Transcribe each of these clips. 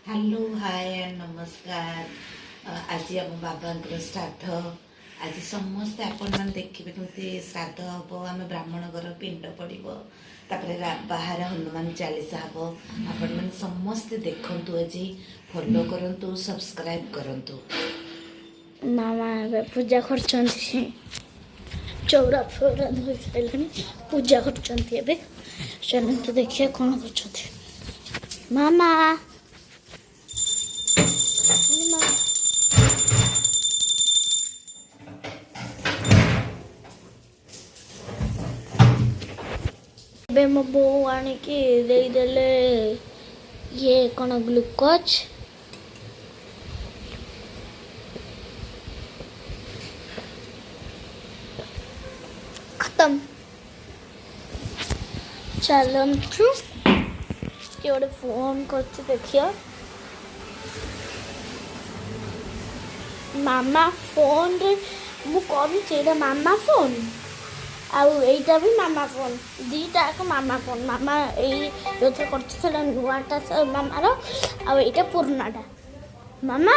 Hello hi and नमस्कार। आज आम बाबा श्राद्ध। आज समस्ते आपण मैंने देखिए केमती श्राद्ध हम आम ब्राह्मण घर पिंड पड़ो बाहर हनुमान चालीसा हम आपण मैंने समस्ते देखु आज फॉलो करूँ सब्सक्राइब करूँ। मामा पूजा कर चौरा फौरा धोई सारे पूजा कर चलते देखिए कौन कर मामा मो बो आणिकी देदेले ये कौन ग्लूकोज खत्म। चलतु किए गोटे फोन कर देखिए मामा फोन रे मु कहूँ मामा फोन आईटा भी मामा फोन दीटा एक मामा फोन मामा जो कर नुआटा मामार आईटा पुरानाटा मामा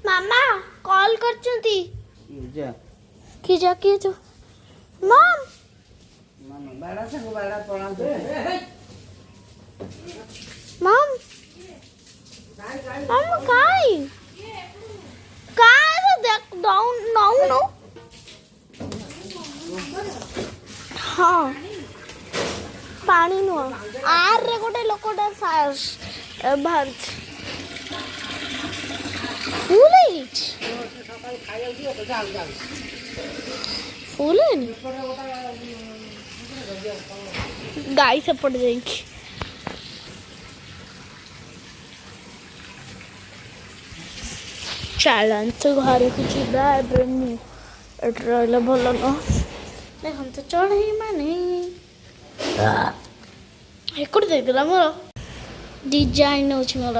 मामा कॉल कर कि जा किए जो मम मम मम काय काय देख डाउन डाउन नो हाँ पानी नुह आर रे गोटे लोकटा बाहर फुल फुल गाई सेपट जाइए चलते घर को जीवा रहा भल न देखो तो चढ़ई मानी एक देदेला मोर डिजाइन हो मोर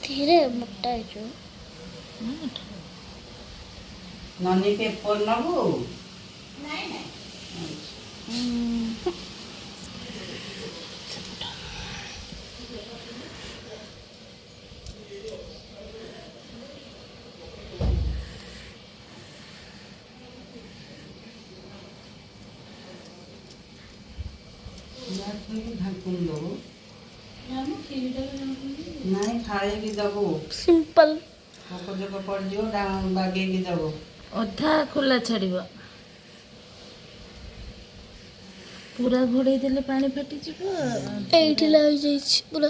धीरे मोटा है जो ननी पेपर नबू नहीं नहीं खाए की दबो सिंपल जब पड़ जो बागे की दबो अधा खोला छाड़िबो पूरा घोड़े देले पानी फाटी जिवो एठी लग जाई छी पूरा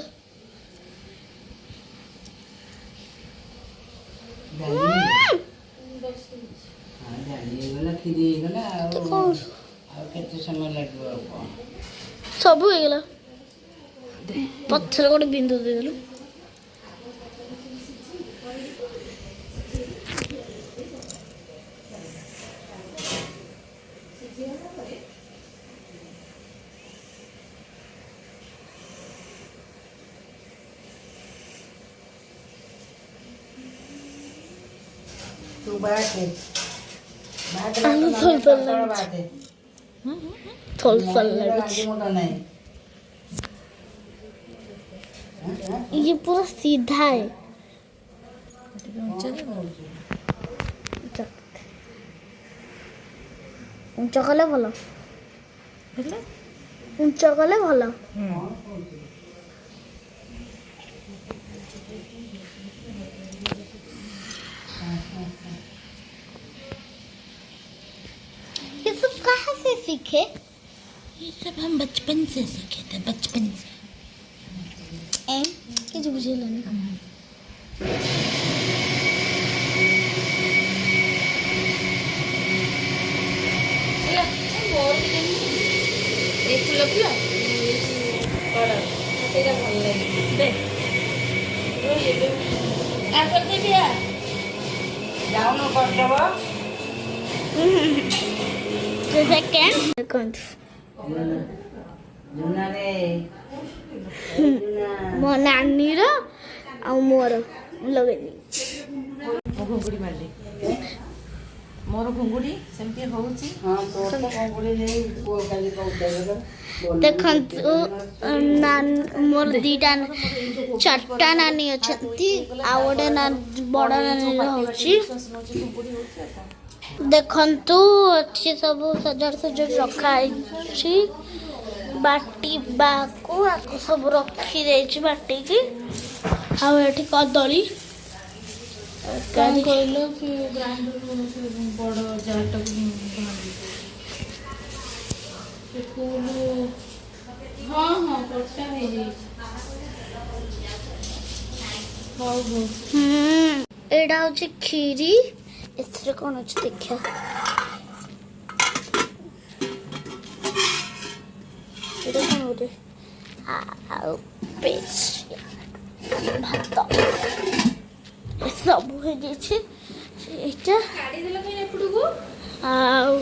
खीरी गला केते समय लागबो सब हो गला पत्थर गोटे बिंदु दे देलु तू बाटे ये पूरा सीधा है ऊंचा कले भल ऊंचा कले भल ये सब कहाँ से सीखे? ये सब हम बचपन से सीखे थे बचपन से के जो बुझे लेने एक फूल फूल बड़ा तेरा भल लगे दे आ कर दे बिया जाओ न कर देबो ସେକେଣ୍ଡ ଦେଖନ୍ତୁ ମୋ ନାନୀର ଆଉ ମୋର ଲଗେଇ ଦେଇଛି। ମୋ ଘୁଙ୍ଗୁଡ଼ି ମାରିଲି ମୋର ଘୁଙ୍ଗୁଡ଼ି ସେମିତି ହଉଛି। ଦେଖନ୍ତୁ ମୋର ଦିଟା ଚାରିଟା ନାନୀ ଅଛନ୍ତି ଆଉ ଗୋଟେ ବଡ଼ ନାନୀର ହଉଛି। ଦେଖନ୍ତୁ ଏଠି ସବୁ ସଜାଡ଼ି ରଖା ହେଇଛି ବାଟିବାକୁ ଆକୁ ସବୁ ରଖିଦେଇଛି ବାଟିକି। ଆଉ ଏଠି କଦଳୀ କ'ଣ କହିଲ ସେ ଗ୍ରାଇଣ୍ଡର ସେ ବଡ଼ ଜାରଟାକୁ ସେ ଫୁଲ ହଁ କଟା ହେଇଯାଇଛି। ହଉ ଏଇଟା ହଉଛି କ୍ଷୀରି। ଏଥିରେ କ'ଣ ଅଛି ଦେଖିବା। ଏଇଟା କ'ଣ ଗୋଟେ ଆଉ ଭାତ ସବୁ ହେଇଯାଇଛି। ଏଇଟା ଆଉ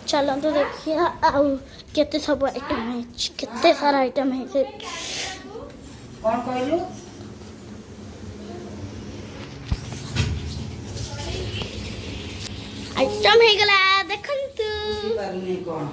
ଚାଲନ୍ତୁ ଦେଖିବା ଆଉ କେତେ ସବୁ ଆଇଟମ୍ ହେଇଛି। କେତେ ସାରା ଆଇଟମ୍ ହେଇଛି। କ'ଣ କହିଲୁ? ଆଇଟମ୍ ହେଇଗଲା ଦେଖନ୍ତୁ। କ'ଣ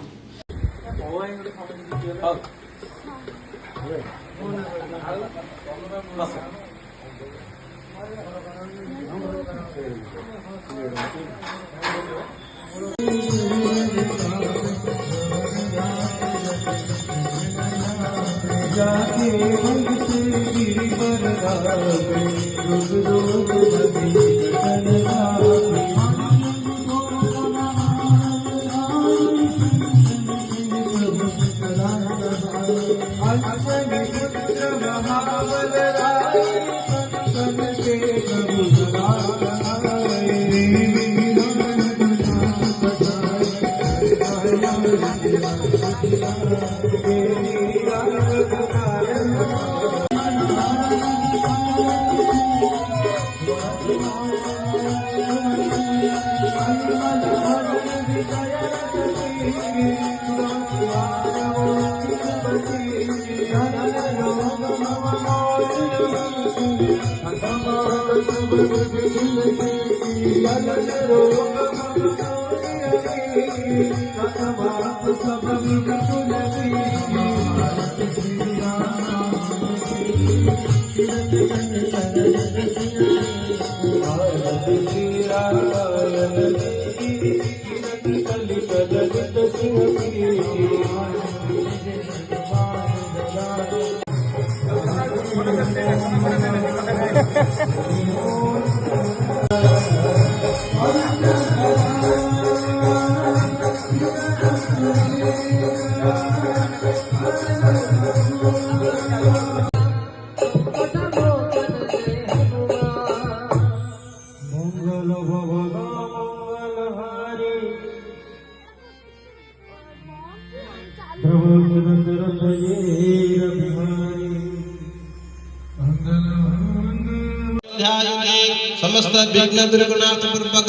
समस्त विघ्न दुर्गुणाथ पूर्वक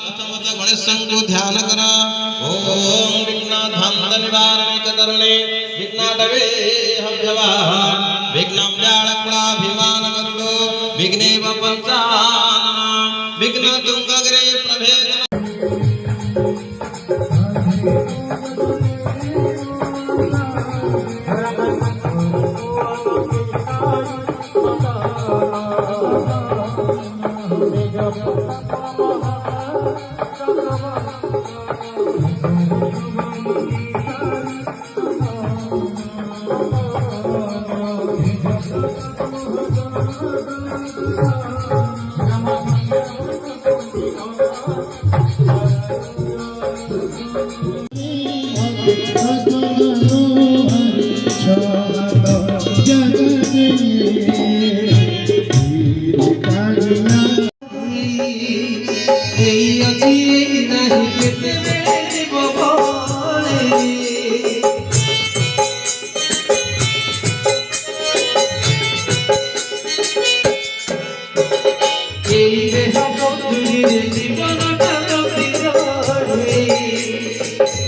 प्रथमत गणेश को ध्यान कर। ओम विघ्न ध्वंस निवारणिक तरुणे विघ्नाटवे हव्यवा विघ्न व्याळकुलाभिमान गरुडो विघ्नेव पंचानन विघ्न तुंगग्रे प्रभेद।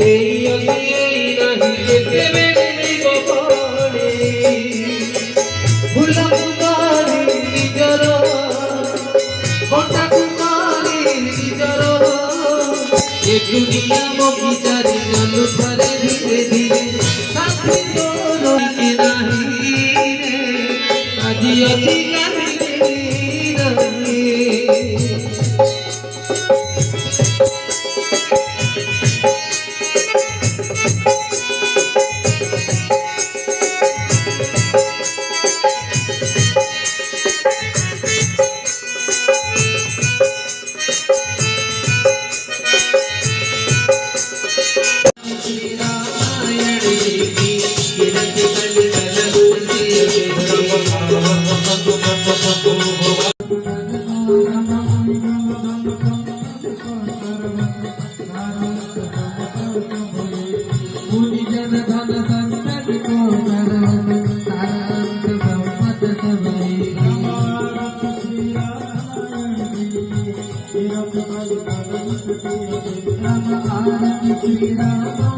এই অলি এই নাহি যেতে মিলিব পারে ভুলা কুমারী নিজর কটা কুমারী নিজর এ দুনিয়া বগিচারে জল ধরে ধীরে ধীরে সাথী তোর কি নাহি রে আজি অতি কালি নাহি